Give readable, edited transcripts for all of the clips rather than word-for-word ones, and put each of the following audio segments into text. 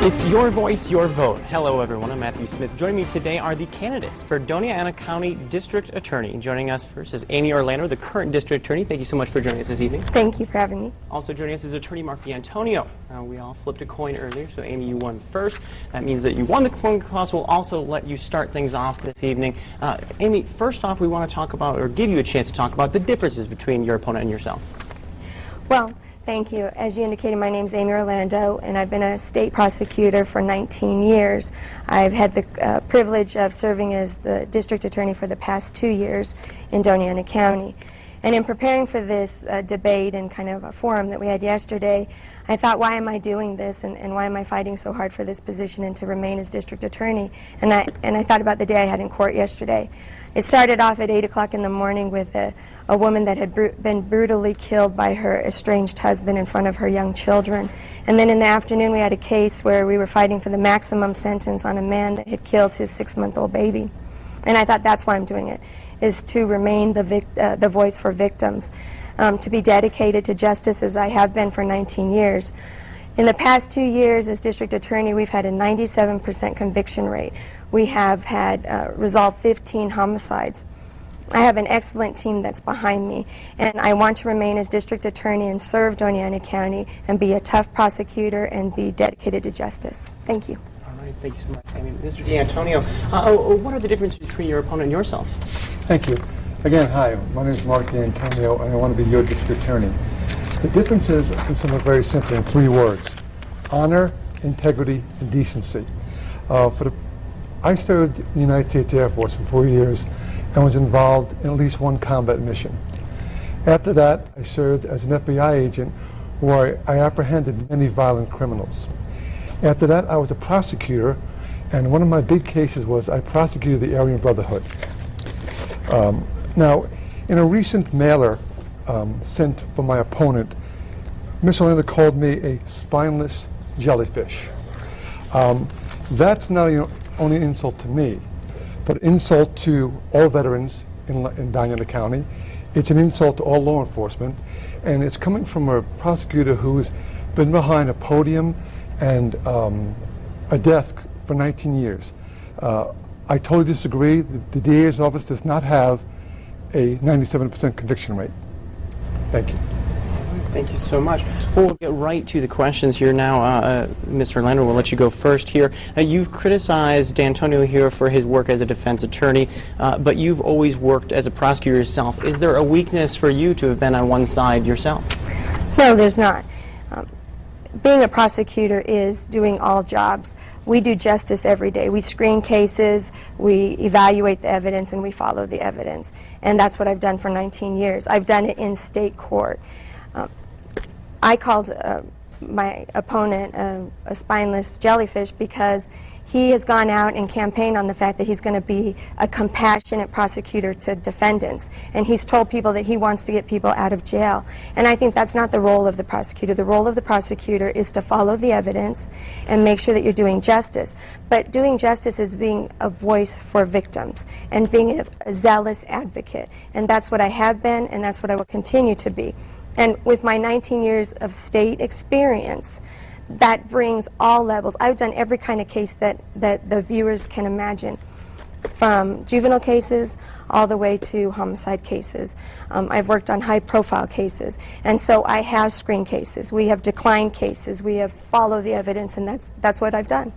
It's your voice, your vote. Hello, everyone. I'm Matthew Smith. Joining me today are the candidates for Doña County District Attorney. Joining us first is Amy Orlando, the current District Attorney. Thank you so much for joining us this evening. Thank you for having me. Also joining us is Attorney Mark D'Antonio. We all flipped a coin earlier, so Amy, you won first. That means that you won the coin toss. We'll also let you start things off this evening. Amy, first off, we want to talk about, or give you a chance to talk about, the differences between your opponent and yourself. Well, thank you. As you indicated, my name is Amy Orlando, and I've been a state prosecutor for 19 years. I've had the privilege of serving as the district attorney for the past 2 years in Doña County. And in preparing for this debate and kind of a forum that we had yesterday, I thought, why am I doing this, and why am I fighting so hard for this position and to remain as district attorney? And I thought about the day I had in court yesterday. It started off at 8 o'clock in the morning with a woman that had been brutally killed by her estranged husband in front of her young children. And then in the afternoon we had a case where we were fighting for the maximum sentence on a man that had killed his 6-month-old baby. And I thought, that's why I'm doing it, is to remain the voice for victims, to be dedicated to justice as I have been for 19 years. In the past 2 years as district attorney, we've had a 97% conviction rate. We have had resolved 15 homicides. I have an excellent team that's behind me, and I want to remain as district attorney and serve Doña County and be a tough prosecutor and be dedicated to justice. Thank you. All right, thank you so much, Amy. Mr. D'Antonio, what are the differences between your opponent and yourself? Thank you. Again, hi, my name is Mark D'Antonio, and I want to be your district attorney. The difference is somewhat very simple in 3 words: honor, integrity, and decency. I served in the United States Air Force for 4 years and was involved in at least 1 combat mission. After that, I served as an FBI agent where I apprehended many violent criminals. After that, I was a prosecutor, and one of my big cases was I prosecuted the Aryan Brotherhood. Now, in a recent mailer sent from my opponent, Ms. Orlando called me a spineless jellyfish. That's not only an insult to me, but an insult to all veterans in Doña County. It's an insult to all law enforcement, and it's coming from a prosecutor who's been behind a podium and a desk for 19 years. I totally disagree. The DA's office does not have a 97% conviction rate. Thank you. Thank you so much. Well, we'll get right to the questions here now. Ms. Orlando, we'll let you go first here. You've criticized D'Antonio here for his work as a defense attorney, but you've always worked as a prosecutor yourself. Is there a weakness for you to have been on one side yourself? No, there's not. Being a prosecutor is doing all jobs. We do justice every day. We screen cases, we evaluate the evidence, and we follow the evidence. And that's what I've done for 19 years. I've done it in state court. I called my opponent a spineless jellyfish because he has gone out and campaigned on the fact that he's going to be a compassionate prosecutor to defendants. And he's told people that he wants to get people out of jail. And I think that's not the role of the prosecutor. The role of the prosecutor is to follow the evidence and make sure that you're doing justice. But doing justice is being a voice for victims and being a zealous advocate. And that's what I have been, and that's what I will continue to be. And with my 19 years of state experience, that brings all levels. I've done every kind of case that the viewers can imagine, from juvenile cases all the way to homicide cases. I've worked on high-profile cases, and so I have screened cases. We have declined cases. We have followed the evidence, and that's what I've done.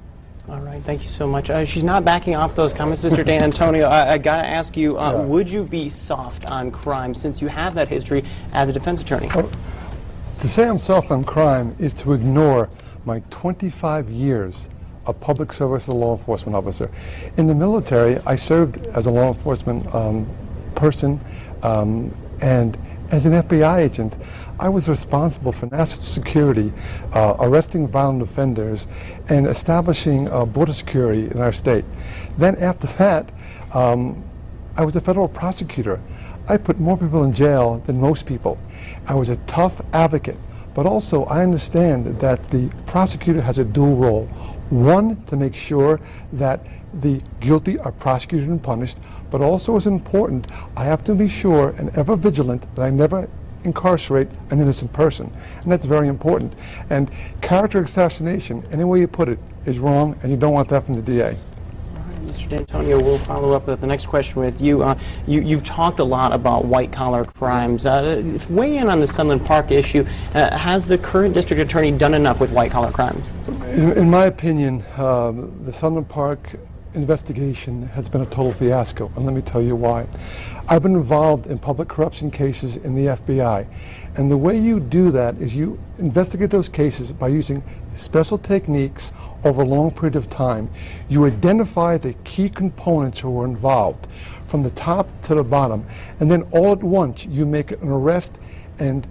All right, thank you so much. She's not backing off those comments, Mr. D'Antonio. I got to ask you, would you be soft on crime since you have that history as a defense attorney? To say I'm soft on crime is to ignore my 25 years of public service as a law enforcement officer. In the military, I served as a law enforcement person, and as an FBI agent, I was responsible for national security, arresting violent offenders, and establishing border security in our state. Then after that, I was a federal prosecutor. I put more people in jail than most people. I was a tough advocate, but also I understand that the prosecutor has a dual role. One, to make sure that the guilty are prosecuted and punished, but also as important, I have to be sure and ever vigilant that I never incarcerate an innocent person. And that's very important. And character assassination, any way you put it, is wrong, and you don't want that from the DA. Mr. D'Antonio, we'll follow up with the next question with you. You've talked a lot about white-collar crimes. Weigh in on the Sunland Park issue. Has the current district attorney done enough with white-collar crimes? In my opinion, the Sunland Park investigation has been a total fiasco, and let me tell you why. I've been involved in public corruption cases in the FBI, and the way you do that is you investigate those cases by using special techniques over a long period of time. You identify the key components who are involved from the top to the bottom, and then all at once you make an arrest and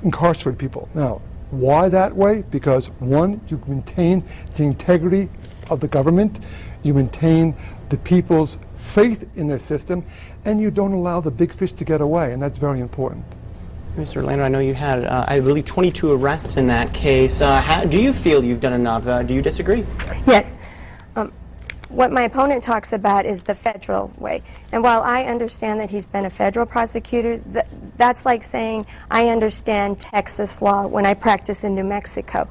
incarcerate people. Now, why that way? Because one, you maintain the integrity of the government, you maintain the people's faith in their system, and you don't allow the big fish to get away, and that's very important. Mr. Orlando, I know you had, I believe, 22 arrests in that case. Do you feel you've done enough? Do you disagree? Yes. What my opponent talks about is the federal way. And while I understand that he's been a federal prosecutor, that's like saying I understand Texas law when I practice in New Mexico.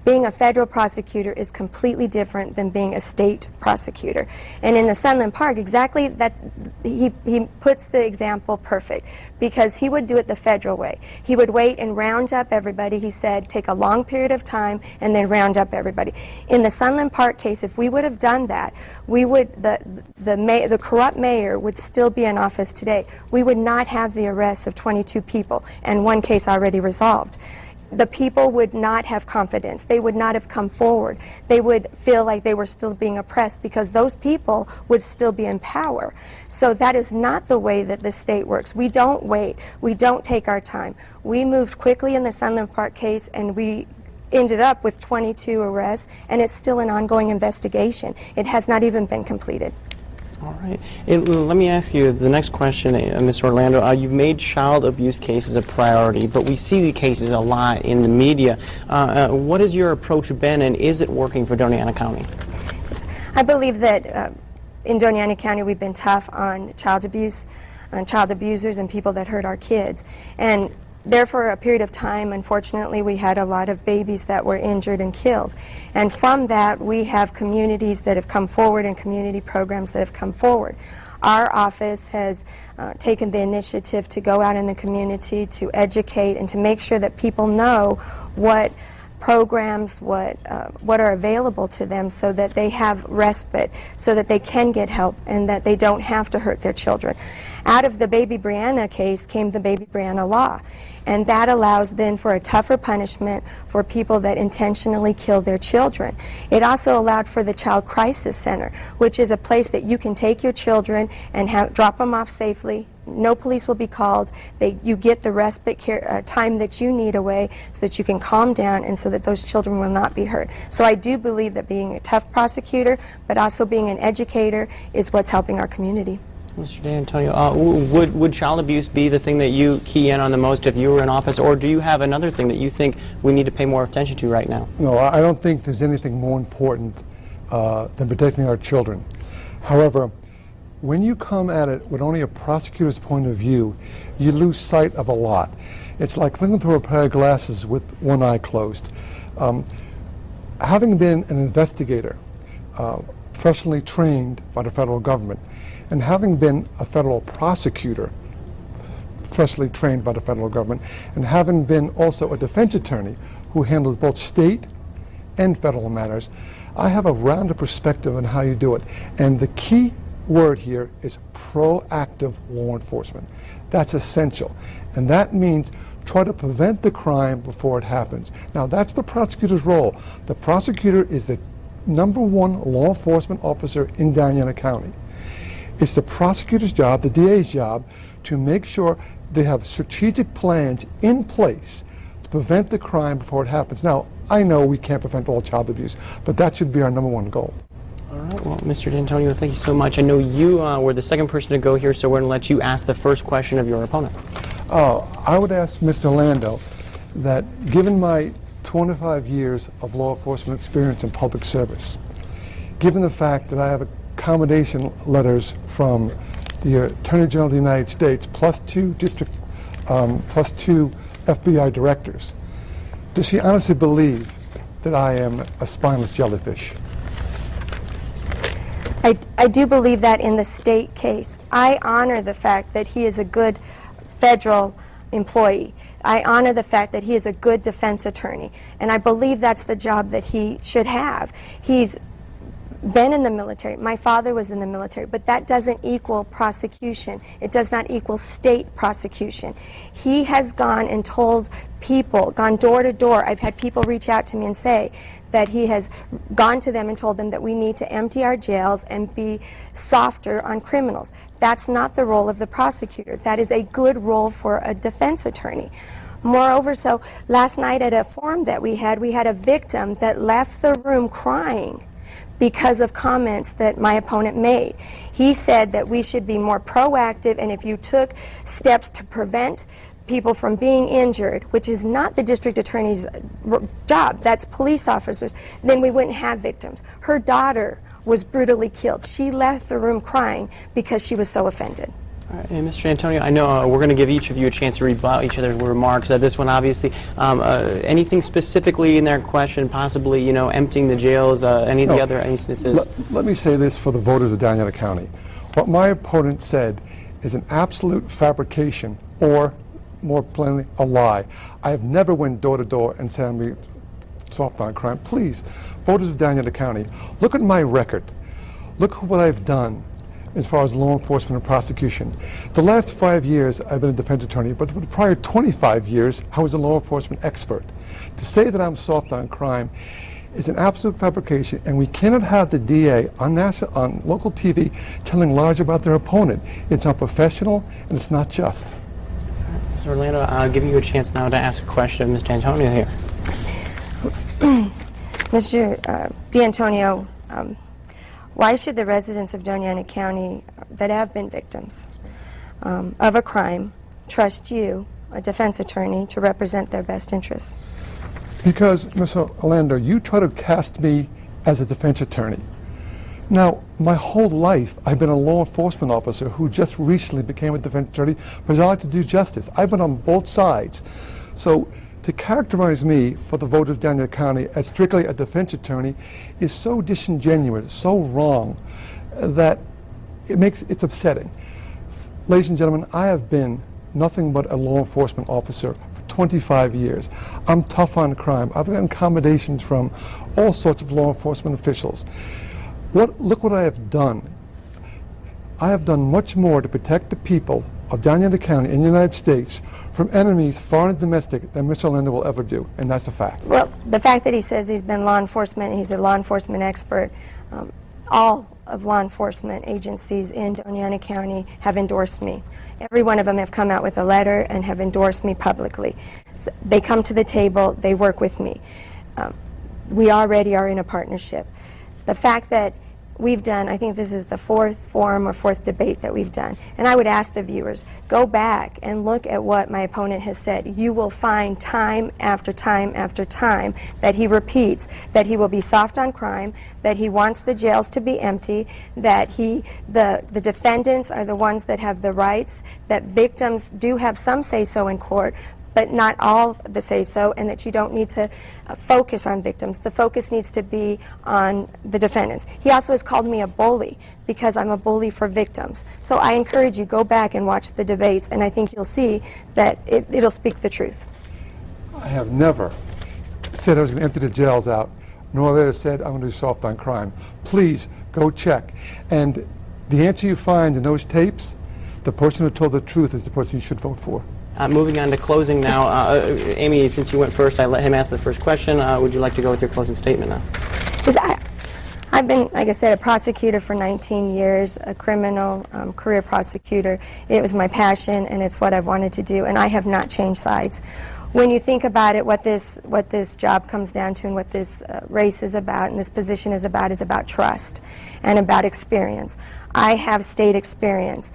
Being a federal prosecutor is completely different than being a state prosecutor. And in the Sunland Park, exactly, he puts the example perfect, because he would do it the federal way. He would wait and round up everybody. He said, take a long period of time and then round up everybody. In the Sunland Park case, if we would have done that, we would, the corrupt mayor would still be in office today. We would not have the arrests of 22 people and one case already resolved. The people would not have confidence. They would not have come forward. They would feel like they were still being oppressed because those people would still be in power. So that is not the way that the state works. We don't wait. We don't take our time. We moved quickly in the Sunland Park case, and we ended up with 22 arrests, and it's still an ongoing investigation. It has not even been completed. All right. Let me ask you the next question, Ms. Orlando. You've made child abuse cases a priority, but we see the cases a lot in the media. What has your approach been, and is it working for Doña County? I believe that in Doña County we've been tough on child abuse, on child abusers and people that hurt our kids. And there for a period of time, unfortunately, we had a lot of babies that were injured and killed. And from that, we have communities that have come forward and community programs that have come forward. Our office has taken the initiative to go out in the community to educate and to make sure that people know what programs, what are available to them, so that they have respite, so that they can get help and that they don't have to hurt their children. Out of the Baby Brianna case came the Baby Brianna law, and that allows then for a tougher punishment for people that intentionally kill their children. It also allowed for the Child Crisis Center, which is a place that you can take your children and drop them off safely. No police will be called. You get the respite care, time that you need away, so that you can calm down and so that those children will not be hurt. So I do believe that being a tough prosecutor, but also being an educator, is what's helping our community. Mr. D'Antonio, would child abuse be the thing that you key in on the most if you were in office, or do you have another thing that you think we need to pay more attention to right now? No, I don't think there's anything more important than protecting our children. However, when you come at it with only a prosecutor's point of view, you lose sight of a lot. It's like looking through a pair of glasses with one eye closed. Having been an investigator, professionally trained by the federal government, and having been a federal prosecutor, professionally trained by the federal government, and having been also a defense attorney who handles both state and federal matters, I have a rounded perspective on how you do it. And the key word here is proactive law enforcement. That's essential. And that means try to prevent the crime before it happens. Now, that's the prosecutor's role. The prosecutor is the #1 law enforcement officer in Doña County. It's the prosecutor's job, the DA's job, to make sure they have strategic plans in place to prevent the crime before it happens. Now, I know we can't prevent all child abuse, but that should be our #1 goal. All right, well, Mr. D'Antonio, thank you so much. I know you were the second person to go here, so we're going to let you ask the first question of your opponent. I would ask Mr. Orlando that, given my 25 years of law enforcement experience in public service, given the fact that I have accommodation letters from the Attorney General of the United States, plus 2 district plus 2 FBI directors. Does she honestly believe that I am a spineless jellyfish? I do believe that in the state case. I honor the fact that he is a good federal employee. I honor the fact that he is a good defense attorney, and I believe that's the job that he should have. He's been in the military. My father was in the military, but that doesn't equal prosecution. It does not equal state prosecution. He has gone and told people, gone door to door. I've had people reach out to me and say that he has gone to them and told them that we need to empty our jails and be softer on criminals. That's not the role of the prosecutor. That is a good role for a defense attorney. Moreover, so last night at a forum that we had a victim that left the room crying because of comments that my opponent made. He said that we should be more proactive, and if you took steps to prevent people from being injured, which is not the district attorney's job, that's police officers, then we wouldn't have victims. Her daughter was brutally killed. She left the room crying because she was so offended. And Mr. Antonio, I know we're going to give each of you a chance to rebut each other's remarks. This one, obviously, anything specifically in their question, possibly, emptying the jails, any of the other instances? Let me say this for the voters of Doña County. What my opponent said is an absolute fabrication, or more plainly, a lie. I have never went door to door and said I'm being soft on crime. Please, voters of Doña County, look at my record. Look at what I've done as far as law enforcement and prosecution. The last 5 years I've been a defense attorney, but for the prior 25 years I was a law enforcement expert. To say that I'm soft on crime is an absolute fabrication, and we cannot have the DA on local TV telling lies about their opponent. It's unprofessional and it's not just. Mr. Orlando, I'll give you a chance now to ask a question of Mr. Antonio here. Mr. D'Antonio, why should the residents of Doña County that have been victims of a crime trust you, a defense attorney, to represent their best interests? Because, Mr. Orlando, you try to cast me as a defense attorney. Now, my whole life, I've been a law enforcement officer who just recently became a defense attorney because I like to do justice. I've been on both sides. So to characterize me for the voters of Doña County as strictly a defense attorney is so disingenuous, so wrong, that it's upsetting. Ladies and gentlemen, I have been nothing but a law enforcement officer for 25 years. I'm tough on crime. I've gotten accommodations from all sorts of law enforcement officials. Look what I have done. I have done much more to protect the people of Doña County in the United States from enemies, foreign and domestic, than Mr. Orlando will ever do, and that's a fact. Well, the fact that he says he's been law enforcement, he's a law enforcement expert, all of law enforcement agencies in Doña County have endorsed me. Every one of them have come out with a letter and have endorsed me publicly. So they come to the table, they work with me. We already are in a partnership. The fact that we've done, I think this is the 4th forum or 4th debate that we've done, and I would ask the viewers, go back and look at what my opponent has said. You will find time after time after time that he repeats that he will be soft on crime, that he wants the jails to be empty, that the defendants are the ones that have the rights, that victims do have some say-so in court, but not all the say-so, and that you don't need to focus on victims. The focus needs to be on the defendants. He also has called me a bully because I'm a bully for victims. So I encourage you, go back and watch the debates, and I think you'll see that it'll speak the truth. I have never said I was going to empty the jails out, nor ever said I'm going to do soft on crime. Please go check. And the answer you find in those tapes, the person who told the truth is the person you should vote for. Moving on to closing now. Amy, since you went first, I let him ask the first question. Would you like to go with your closing statement now? I've been, like I said, a prosecutor for 19 years, a criminal career prosecutor. It was my passion, and it's what I've wanted to do, and I have not changed sides. When you think about it, what this job comes down to and what this race is about and this position is about trust and about experience. I have state experience.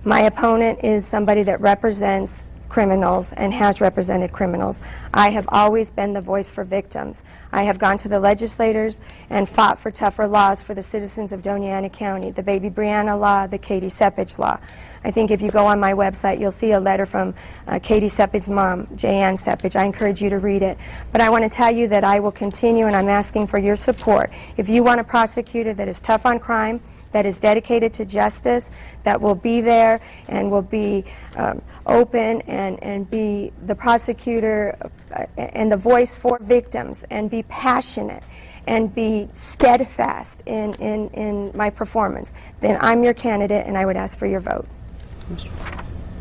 My opponent is somebody that represents criminals and has represented criminals. I have always been the voice for victims. I have gone to the legislators and fought for tougher laws for the citizens of Doña County, the Baby Brianna law, the Katie Seppage law. I think if you go on my website, you'll see a letter from Katie Seppage's mom, Jan Seppage. I encourage you to read it. But I want to tell you that I will continue, and I'm asking for your support. If you want a prosecutor that is tough on crime, that is dedicated to justice, that will be there and will be open and be the prosecutor and the voice for victims and be passionate and be steadfast in my performance, then I'm your candidate and I would ask for your vote.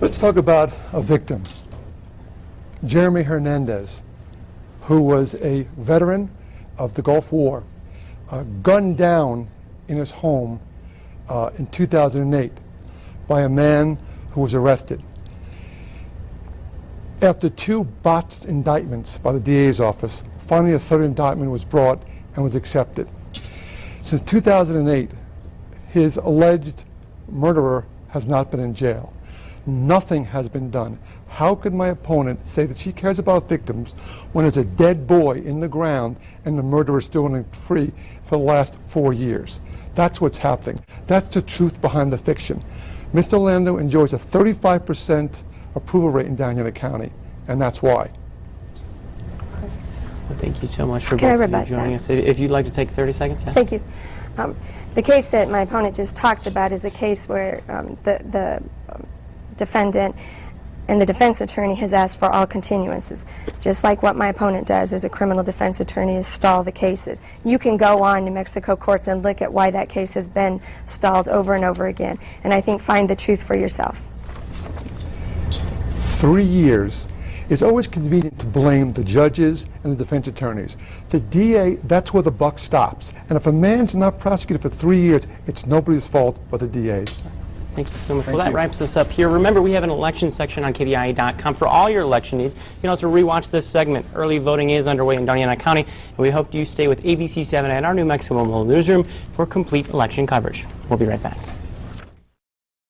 Let's talk about a victim, Jeremy Hernandez, who was a veteran of the Gulf War, gunned down in his home in 2008 by a man who was arrested. After 2 botched indictments by the DA's office, finally a 3rd indictment was brought and was accepted. Since 2008, his alleged murderer has not been in jail. Nothing has been done. How could my opponent say that she cares about victims when there's a dead boy in the ground and the murderer is still running free for the last 4 years? That's what's happening. That's the truth behind the fiction. Mr. Orlando enjoys a 35% approval rate in Doña County, and that's why. Well, thank you so much for both of you joining us. If you'd like to take 30 seconds, yes. Thank you. The case that my opponent just talked about is a case where the defendant and the defense attorney has asked for all continuances, just like what my opponent does as a criminal defense attorney is stall the cases. You can go on New Mexico courts and look at why that case has been stalled over and over again, and I think find the truth for yourself. 3 years. It's always convenient to blame the judges and the defense attorneys. The DA, that's where the buck stops. And if a man's not prosecuted for 3 years, it's nobody's fault but the DA's. Thank you so much. Well, that wraps us up here. Remember, we have an election section on KDIA.com for all your election needs. You can also rewatch this segment. Early voting is underway in Doña County, and we hope you stay with ABC 7 and our New Mexico Mobile Newsroom for complete election coverage. We'll be right back.